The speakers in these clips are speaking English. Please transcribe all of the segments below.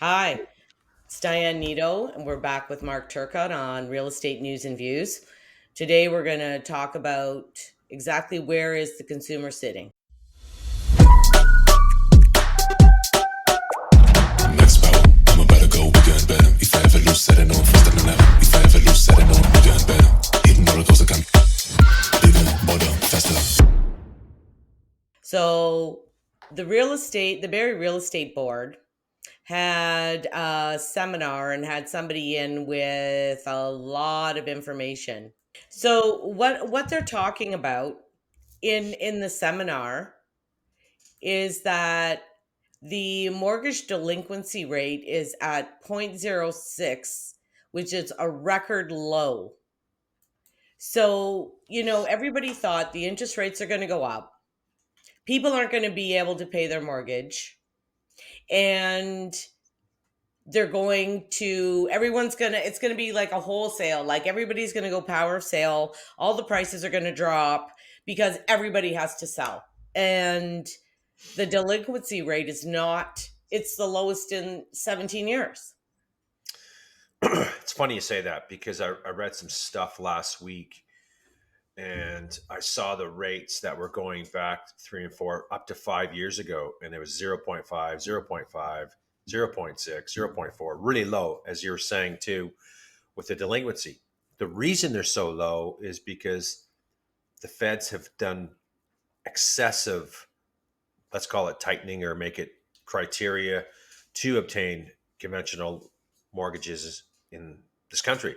Hi, it's Diane Neto, and we're back with Mark Turcotte on Real Estate News and Views. Today, we're going to talk about exactly where is the consumer sitting. Next bout, I'm about to go bigger and better. If I ever lose, I know I'm faster than ever. If I ever lose, I know I'm bigger and better. Hitting all the goals I can. Bigger, bolder, faster. So, the Barrie Real Estate Board had a seminar and had somebody in with a lot of information. So, what they're talking about in the seminar is that the mortgage delinquency rate is at 0.06, which is a record low. So, everybody thought the interest rates are going to go up. People aren't going to be able to pay their mortgage. And it's going to be like a wholesale, like everybody's going to go power of sale. All the prices are going to drop because everybody has to sell. And the delinquency rate it's the lowest in 17 years. It's funny you say that because I read some stuff last week and I saw the rates that were going back 3 and 4 up to 5 years ago. And it was 0.5, 0.5, 0.6, 0.4, really low, as you were saying too, with the delinquency. The reason they're so low is because the feds have done excessive, let's call it tightening or make it criteria to obtain conventional mortgages in this country.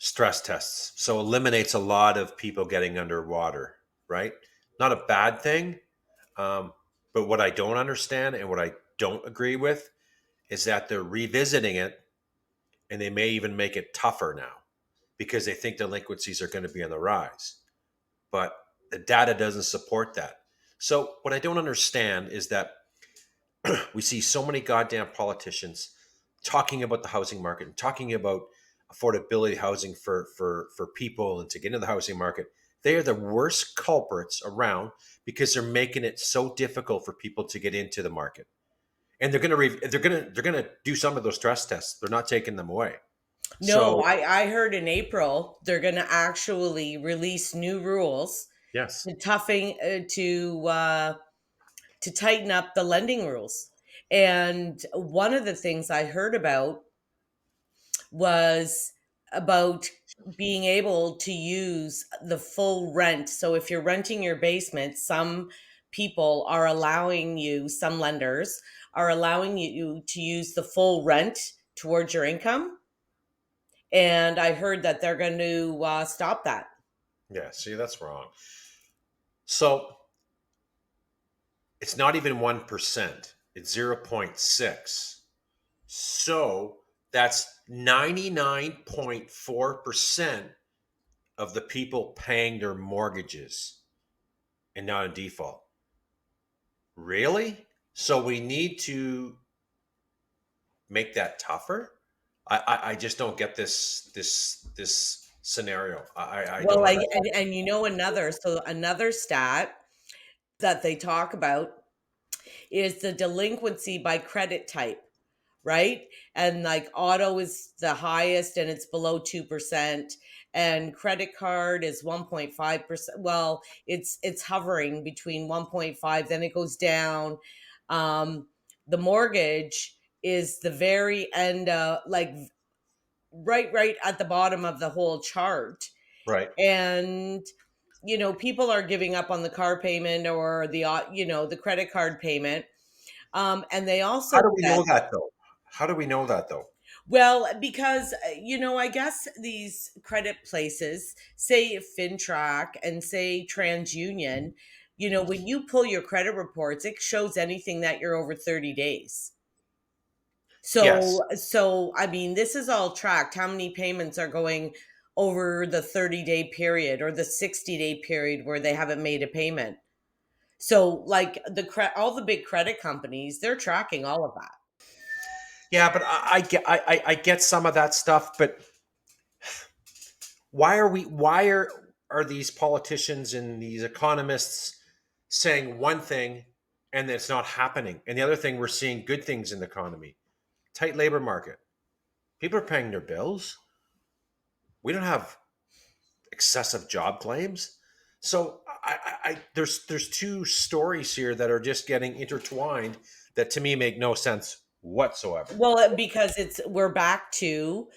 Stress tests. So eliminates a lot of people getting underwater, right? Not a bad thing. But what I don't understand and what I don't agree with is that they're revisiting it and they may even make it tougher now because they think delinquencies are going to be on the rise. But the data doesn't support that. So what I don't understand is that we see so many goddamn politicians talking about the housing market and talking about affordability housing for people and to get into the housing market. They are the worst culprits around because they're making it so difficult for people to get into the market. And they're gonna do some of those stress tests. They're not taking them away. No, So I heard in April they're going to actually release new rules yes, to to tighten up the lending rules. And one of the things I heard about was about being able to use the full rent. So if you're renting your basement, some lenders are allowing you to use the full rent towards your income. And I heard that they're going to stop that. yeah. See, that's wrong. So it's not even 1%. It's 0.6. So that's 99.4% of the people paying their mortgages and not in default. Really? So we need to make that tougher? I just don't get this scenario. I Well, don't I, understand. and another stat that they talk about is the delinquency by credit type, right? And like auto is the highest and it's below 2%, and credit card is 1.5%. Well, it's hovering between 1.5, then it goes down. The mortgage is the very end, like right at the bottom of the whole chart. Right. And people are giving up on the car payment or the credit card payment. And they How also do we said, know that though? How do we know that though? well, because I guess these credit places, say FinTrack and say TransUnion, when you pull your credit reports, it shows anything that you're over 30 days. Yes. So I mean, this is all tracked. How many payments are going over the 30-day period or the 60-day period where they haven't made a payment? So like all the big credit companies, they're tracking all of that. Yeah, but I get some of that stuff, but why are these politicians and these economists saying one thing and it's not happening? And the other thing, we're seeing good things in the economy. tight labor market. People are paying their bills. We don't have excessive job claims. So there's two stories here that are just getting intertwined that to me make no sense whatsoever. Well, because we're back to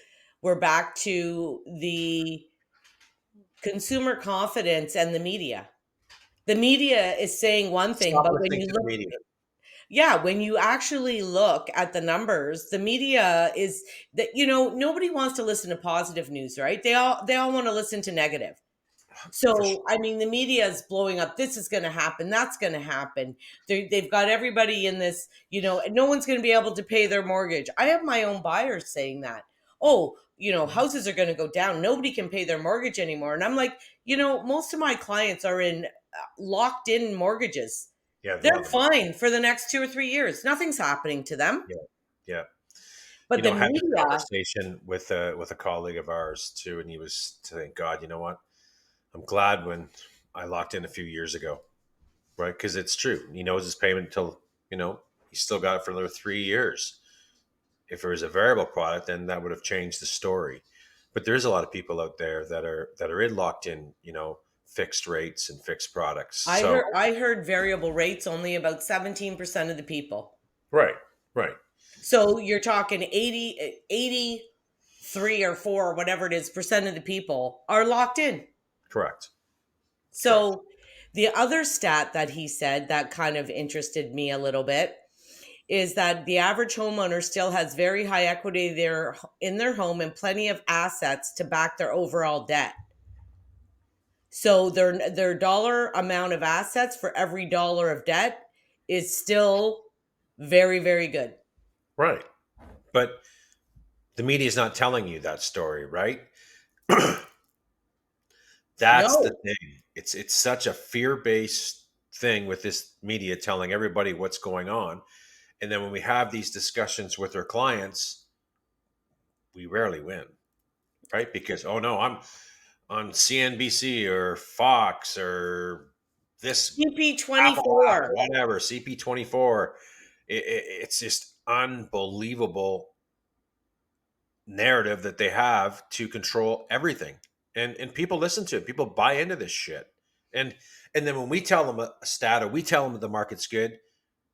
the consumer confidence and the media. The media is saying one thing, Stop but when listening you to the look, media. yeah, when you actually look at the numbers, the media is that, nobody wants to listen to positive news, right? They all want to listen to negative. For sure. So, I mean, the media is blowing up. This is going to happen. That's going to happen. They've got everybody in this, and no one's going to be able to pay their mortgage. I have my own buyers saying that. Oh, houses are going to go down. Nobody can pay their mortgage anymore. And I'm like, most of my clients are in locked in mortgages. Yeah, a lot They're of them are. fine for the next 2 or 3 years. Nothing's happening to them. Yeah, yeah. But the I had this media, conversation with a colleague of ours too, and he was saying, "God, you know what? I'm glad when I locked in a few years ago, right? Because it's true. He knows his payment until he's still got it for another 3 years. If it was a variable product, then that would have changed the story. But there's a lot of people out there that are in locked in, fixed rates and fixed products. I So heard I heard variable rates only about 17% of the people. right, right, So you're talking 83 or 4 or whatever it is percent of the people are locked in. correct, correct. So the other stat that he said that kind of interested me a little bit is that the average homeowner still has very high equity there in their home and plenty of assets to back their overall debt. So their dollar amount of assets for every dollar of debt is still very, very good. Right. But the media is not telling you that story, right? That's the No. thing. It's such a fear-based thing with this media telling everybody what's going on. And then when we have these discussions with our clients, we rarely win, right? Because oh no, I'm on CNBC or Fox or this Apple app, CP24. whatever, CP24. It's just unbelievable narrative that they have to control everything. And people listen to it. People buy into this shit. And and then when we tell them a stat or we tell them that the market's good,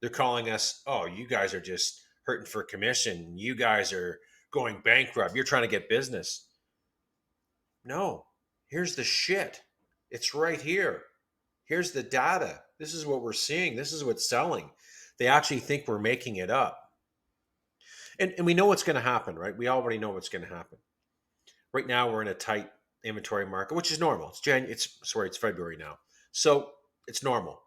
they're calling us, "Oh, you guys are just hurting for commission. You guys are going bankrupt. You're trying to get business." No. Here's the shit. It's right here. Here's the data. This is what we're seeing. This is what's selling. They actually think we're making it up. And we know what's going to happen, right? We already know what's going to happen. Right now we're in a tight inventory market, which is normal. It's February now, so it's normal.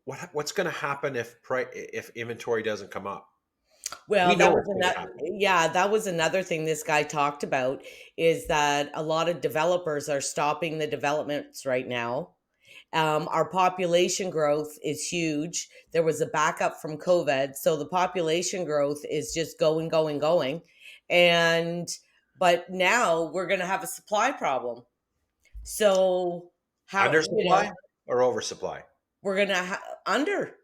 What's going to happen if inventory doesn't come up? We Well, know that was what's going to another, happen. yeah, that was another thing this guy talked about is that a lot of developers are stopping the developments right now. Our population growth is huge. There was a backup from COVID, so the population growth is just going, going, going, and but now we're going to have a supply problem. So how Undersupply or oversupply? we're going to under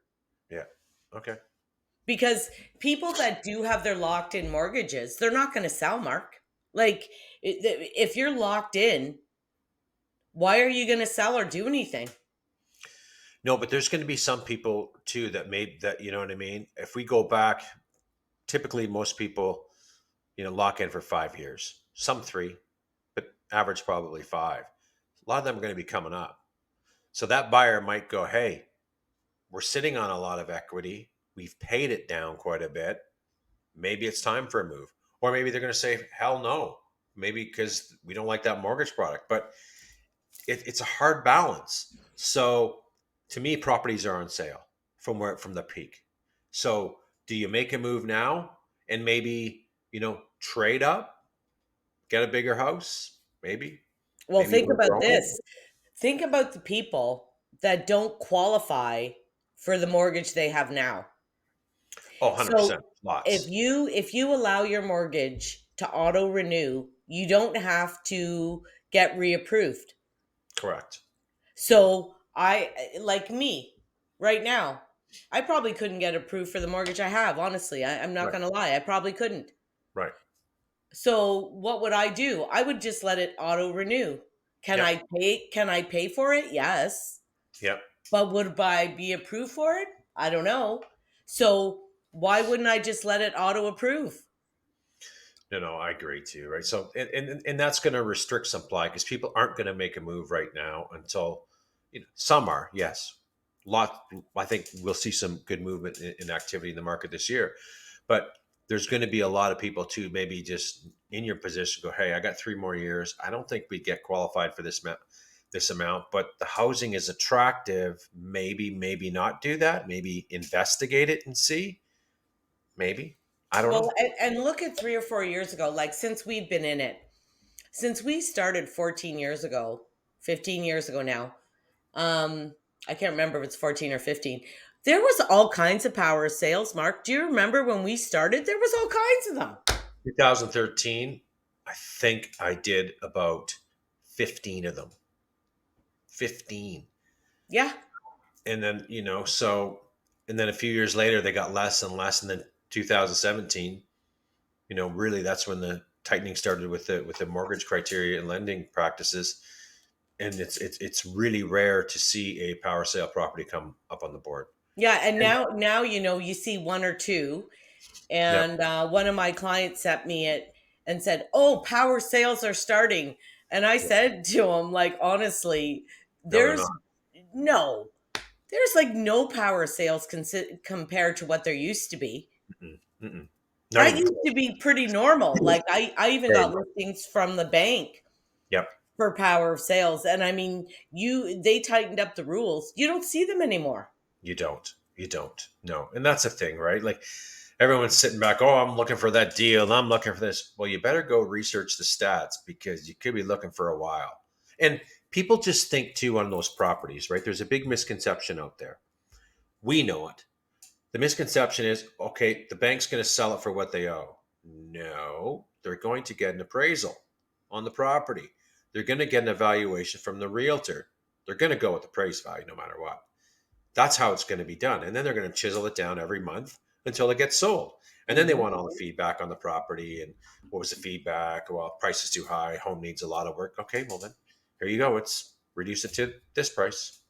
Yeah. Okay. because people that do have their locked in mortgages, they're not going to sell, Mark. Like if you're locked in, why are you going to sell or do anything? No, but there's going to be some people too that made that. You know what I mean? If we go back, typically most people, lock in for 5 years. Some 3, but average probably 5. A lot of them are going to be coming up. So that buyer might go, "Hey, we're sitting on a lot of equity. We've paid it down quite a bit. Maybe it's time for a move." Or maybe they're going to say, "Hell no." Maybe because we don't like that mortgage product. But it's a hard balance. So to me, properties are on sale from the peak. So do you make a move now and maybe, trade up, get a bigger house? Well, Maybe think we're about growing. this. Think about the people that don't qualify for the mortgage they have now. Oh, So 100%. if Lots. you allow your mortgage to auto renew, you don't have to get reapproved. Correct. So I like me right now. I probably couldn't get approved for the mortgage I have. Honestly, I'm not Right. going to lie. I probably couldn't. Right. So what would I do? I would just let it auto renew. Can Yep. I pay? Can I pay for it? Yes. Yep. But would I be approved for it? I don't know. So why wouldn't I just let it auto approve? No, I agree too. Right. So, and that's going to restrict supply because people aren't going to make a move right now until, some are, yes. Lot, I think we'll see some good movement in activity in the market this year, but there's going to be a lot of people too, maybe just in your position go, hey, I got 3 more years. I don't think we get qualified for this amount, but the housing is attractive. Maybe not do that. Maybe investigate it and see. Maybe. I don't Well, know. and look at 3 or 4 years ago, like since we've been in it, since we started 14 years ago, 15 years ago now, um, I can't remember if it's 14 or 15. There was all kinds of power sales, Mark. Do you remember when we started? There was all kinds of them. 2013, I think I did about 15 of them. 15. Yeah. And then, and then a few years later, they got less and less. And then 2017, really that's when the tightening started with the mortgage criteria and lending practices. And it's really rare to see a power sale property come up on the board. Yeah, and And now you see one or two, yep, and one of my clients sent me it and said, "Oh, power sales are starting," and I yeah, said to him, like, honestly, no, they're there's not. no, there's like no power sales compared to what there used to be. Mm-mm, mm-mm. Not That even used to be pretty normal. Like I even very got much. listings from the bank Yep. for power of sales, and I mean, they tightened up the rules. You don't see them anymore. You don't. You don't. No. And that's the thing, right? Like everyone's sitting back, oh, I'm looking for that deal. I'm looking for this. Well, you better go research the stats because you could be looking for a while. And people just think too on those properties, right? There's a big misconception out there. We know it. The misconception is, okay, the bank's going to sell it for what they owe. No, they're going to get an appraisal on the property. They're going to get an evaluation from the realtor. They're going to go with the appraised value no matter what. That's how it's going to be done. And then they're going to chisel it down every month until it gets sold. And then they Mhm. want all the feedback on the property and what was the feedback? Well, price is too high. Home needs a lot of work. Okay, well then here you go. It's reduce it to this price.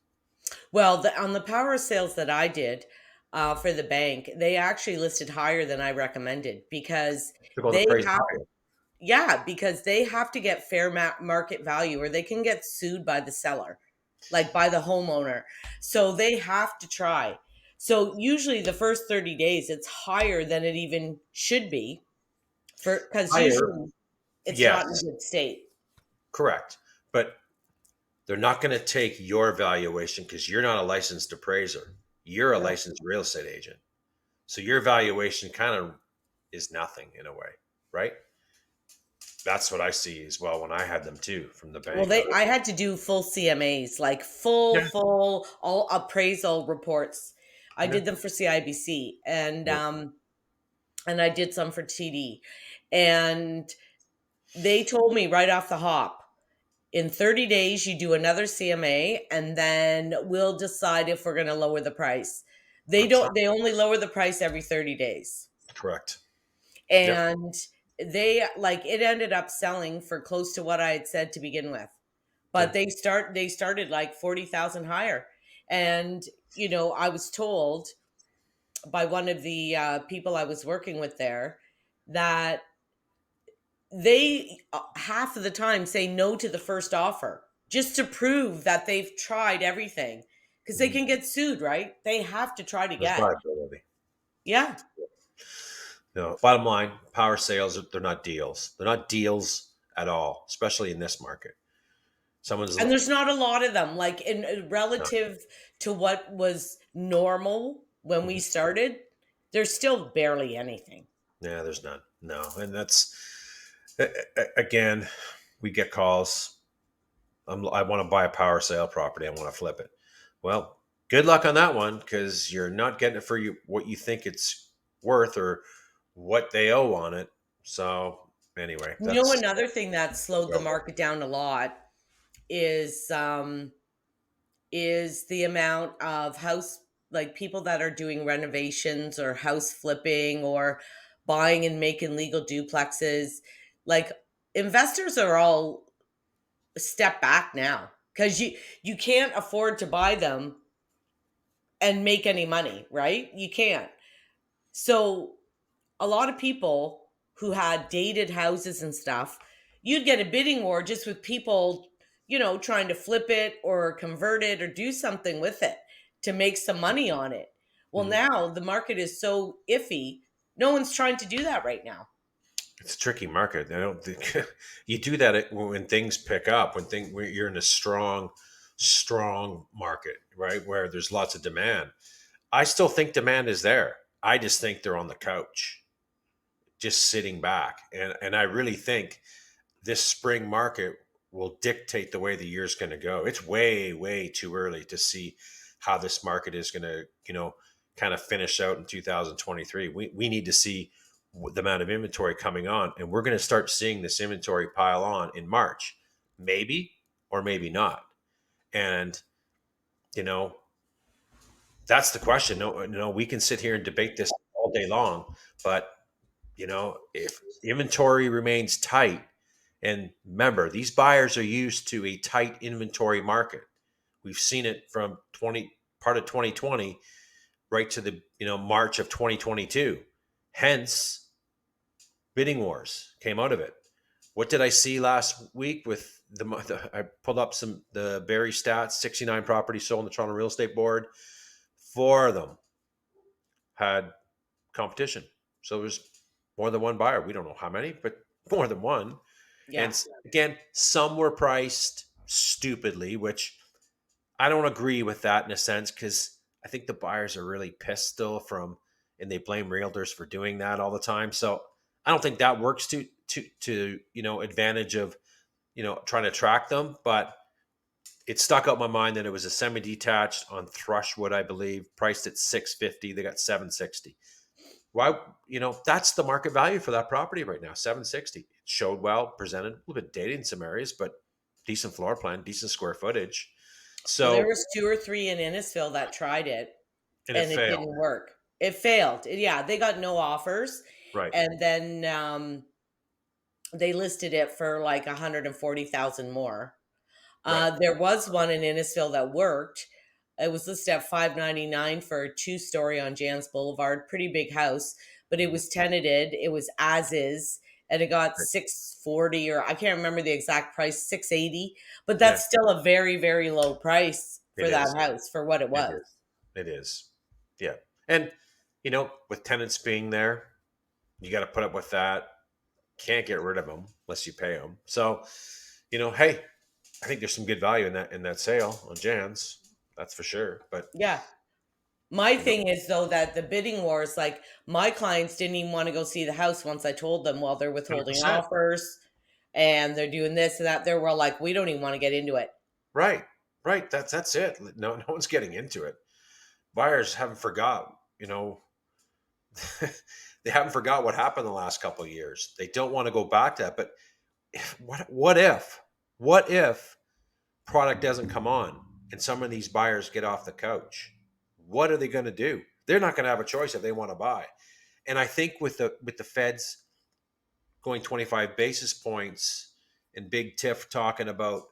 Well, on the power sales that I did for the bank, they actually listed higher than I recommended because To go the they price have, higher. yeah, because they have to get fair market value or they can get sued by the seller, like by the homeowner. So they have to try. So usually the first 30 days, it's higher than it even should be for because Higher, usually it's not in yes, good state. correct. But they're not going to take your valuation because you're not a licensed appraiser. You're a No. licensed real estate agent. So your valuation kind of is nothing in a way, right? That's what I see as well when I had them too from the Well, bank. I had to do full CMAs, like Yeah, full all appraisal reports. I yeah, did them for CIBC yeah. and I did some for TD. And they told me right off the hop, in 30 days you do another CMA and then we'll decide if we're going to lower the price. That's They only lower the price every 30 days. correct. Yep. And they like it ended up selling for close to what I had said to begin with, but Good. they started like 40,000 higher. And I was told by one of the people I was working with there that they half of the time say no to the first offer just to prove that they've tried everything because they Mhm. can get sued, right? They have to try to There's get. liability. Yeah. No, bottom line, power sales, they're not deals. They're not deals at all, especially in this market. Someone's, And there's not a lot of them, like in no, relative to what was normal when we mhm. started, there's still barely anything. Yeah, there's none. No. And that's, again, we get calls. I want to buy a power sale property. I want to flip it. Well, good luck on that one because you're not getting it for what you think it's worth or what they owe on it. So anyway, that's Another thing that slowed the well, market down a lot is is the amount of house. like people that are doing renovations or house flipping or buying and making legal duplexes, like investors are all step back now because you can't afford to buy them and make any money, right? You can't. So a lot of people who had dated houses and stuff, you'd get a bidding war just with people, trying to flip it or convert it or do something with it to make some money on it. Well, Mhm. now the market is so iffy. No one's trying to do that right now. It's a tricky market. I don't think you do that when things pick up, when you're in a strong market, right? Where there's lots of demand. I still think demand is there. I just think they're on the couch, just sitting back. And I really think this spring market will dictate the way the year's going to go. It's way, way too early to see how this market is going to, kind of finish out in 2023. We need to see the amount of inventory coming on, and we're going to start seeing this inventory pile on in March, maybe or maybe not. And, you know, that's the question. No, we can sit here and debate this all day long, but if inventory remains tight, and remember, these buyers are used to a tight inventory market. We've seen it from part of 2020 right to the March of 2022. Hence, bidding wars came out of it. What did I see last week with I pulled up the Barrie stats, 69 properties sold on the Toronto Real Estate Board. 4 of them had competition. So there's more than one buyer. We don't know how many, but more than one. Yeah. And again, some were priced stupidly, which I don't agree with that in a sense, because I think the buyers are really pissed still and they blame realtors for doing that all the time. So I don't think that works to advantage of trying to track them. But it stuck out my mind that it was a semi-detached on Thrushwood, I believe, priced at 650. They got 760. Why, that's the market value for that property right now, 760. It showed well, presented, a little bit dated in some areas, but decent floor plan, decent square footage. Well, there So, was 2 or 3 in Innisfil that tried it and it and it failed. didn't work. It failed. Yeah, they got no offers, Right. and then they listed it for like 140,000 more. Right. There was one in Innisfil that worked. It was listed at 599 for a 2-story on Jans Boulevard, pretty big house, but it Mhm. was tenanted. It was as is, and it got Right. 640, or I can't remember the exact price, 680. But Yeah, that's still a very, very low price it for that is. house for what it It was. is. It is. Yeah. And, with tenants being there, you got to put up with that. Can't get rid of them unless you pay them. So, hey, I think there's some good value in that sale on Jan's. That's for sure. But, Yeah. My you know, thing is though that the bidding wars, like my clients didn't even want to go see the house once I told them, well, they're withholding 100%. offers and they're doing this and that. They were like, we don't even want to get into it. Right. Right. That's it. No one's getting into it. Buyers haven't forgot, they haven't forgot what happened the last couple of years. They don't want to go back to that. But what if product doesn't come on and some of these buyers get off the couch? What are they going to do? They're not going to have a choice if they want to buy. And I think with the Feds going 25 basis points and Big Tiff talking about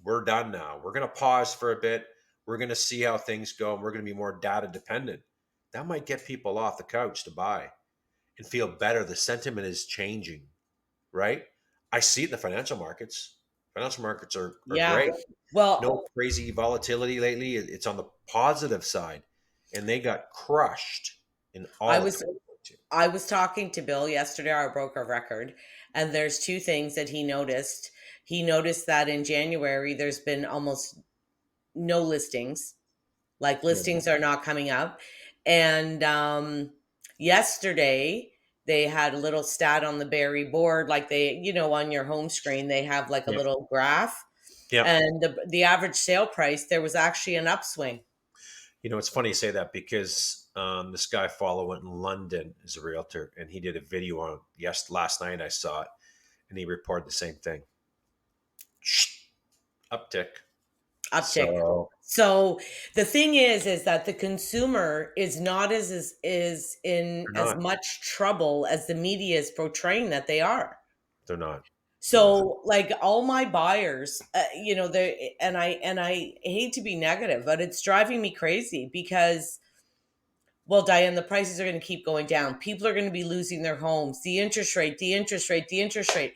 we're done now. We're going to pause for a bit. We're going to see how things go, and we're going to be more data dependent. That might get people off the couch to buy and feel better. The sentiment is changing, right? I see it in the financial markets. Financial markets are Yeah. great. Well, No crazy volatility lately. It's on the positive side, and they got crushed in I all of was 2022. I was talking to Bill yesterday, our broker of record, and there's 2 things that he noticed. He noticed that in January there's been almost no listings. Like Yeah. listings are not coming up. And yesterday they had a little stat on the Barrie board, like on your home screen, they have like a Yeah. little graph. Yeah. And the average sale price, there was actually an upswing. It's funny you say that because this guy I follow in London is a realtor, and he did a video on last night. I saw it, and he reported the same thing. Uptick. uptick. So So the thing is that the consumer is not is in they're as not. much trouble as the media is portraying that they are. They're not. They're not. So like all my buyers, they and I hate to be negative, but it's driving me crazy because, well, Diane, the prices are going to keep going down. People are going to be losing their homes. The interest rate, the interest rate, the interest rate.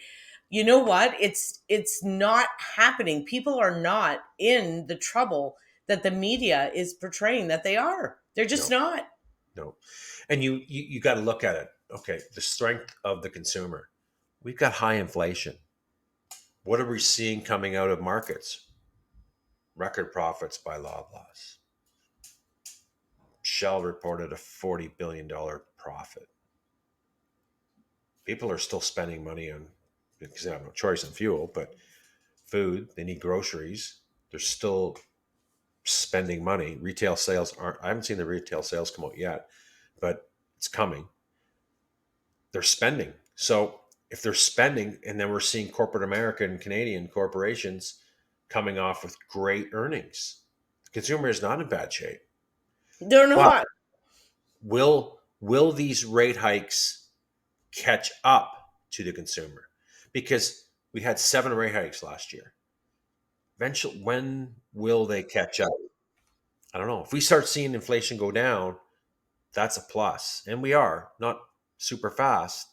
You know what? It's not happening. People are not in the trouble that the media is portraying that they are. They're just No, not. no. And you got to look at it. Okay, the strength of the consumer. We've got high inflation. What are we seeing coming out of markets? Record profits by Loblaws. Shell reported a $40 billion profit. People are still spending money on, because they have no choice on fuel, but food, they need groceries. They're still spending money. Retail sales aren't, I haven't seen the retail sales come out yet, but it's coming. They're spending. So if they're spending, and then we're seeing corporate American and Canadian corporations coming off with great earnings, the consumer is not in bad shape. They're But not. will these rate hikes catch up to the consumer? Because we had 7 rate hikes last year. Eventually, when will they catch up? I don't know. If we start seeing inflation go down, that's a plus. And we are not super fast.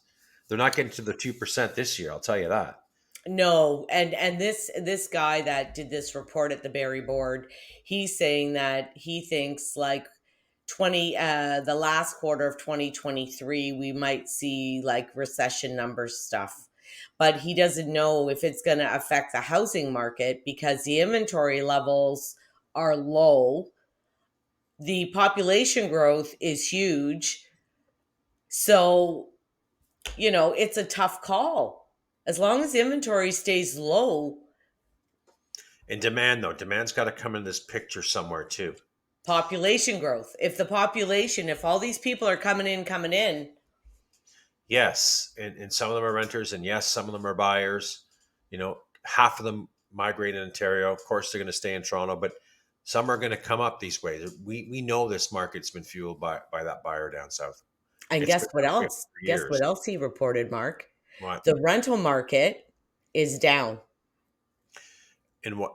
They're not getting to the 2% this year, I'll tell you that. No, and this guy that did this report at the Barrie board, he's saying that he thinks like 20 the last quarter of 2023 we might see like recession numbers stuff. But he doesn't know if it's going to affect the housing market because the inventory levels are low. The population growth is huge. So, it's a tough call. As long as inventory stays low, And demand, though, demand's got to come in this picture somewhere too. population growth. If all these people are coming in, Yes, and some of them are renters, and yes, some of them are buyers. Half of them migrate in Ontario. Of course, they're going to stay in Toronto, but some are going to come up these ways. We know this market's been fueled by that buyer down south. and It's guess been what that way else? for Guess years. what else he reported, Mark? What? The rental market is down.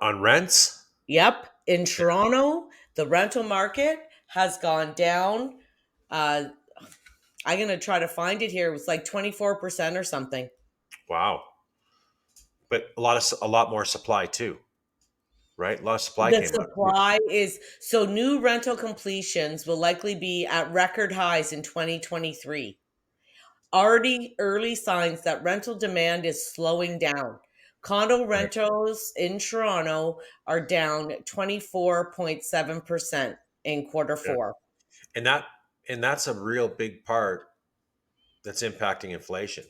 On rents? Yep. In Toronto, the rental market has gone down. Uh, I'm going to try to find it here. It was like 24% or something. Wow. But a lot more supply too, right? A lot of supply The came out. supply is so new rental completions will likely be at record highs in 2023. Already early signs that rental demand is slowing down. Condo Right. rentals in Toronto are down 24.7% in quarter Yeah. four. And that's a real big part that's impacting inflation.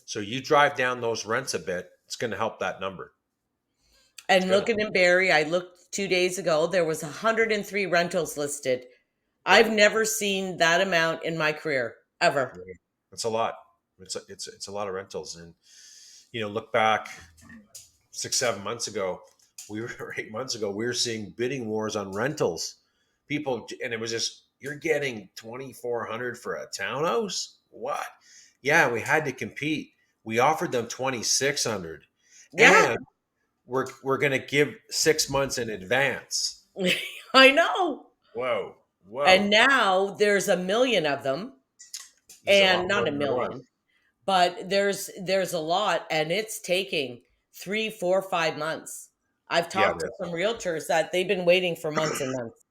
So you drive down those rents a bit, it's going to help that number. It's And going to. looking in Barrie, I looked 2 days ago, there was 103 rentals listed. Yeah. I've never seen that amount in my career, ever. Yeah. That's a lot. It's a lot of rentals, and look back 6 7 months ago, we were 8 months ago, we were seeing bidding wars on rentals. People, and it was just, you're getting 2,400 for a townhouse. What? Yeah, we had to compete. We offered them 2,600, Yeah, and we're going to give 6 months in advance. I know. Whoa, And whoa. now there's a million of them, There's a and lot more not a than there was. million, but there's a lot, and it's taking 3, 4, 5 months. I've Yeah, talked to some realtors that they've been waiting for months and months.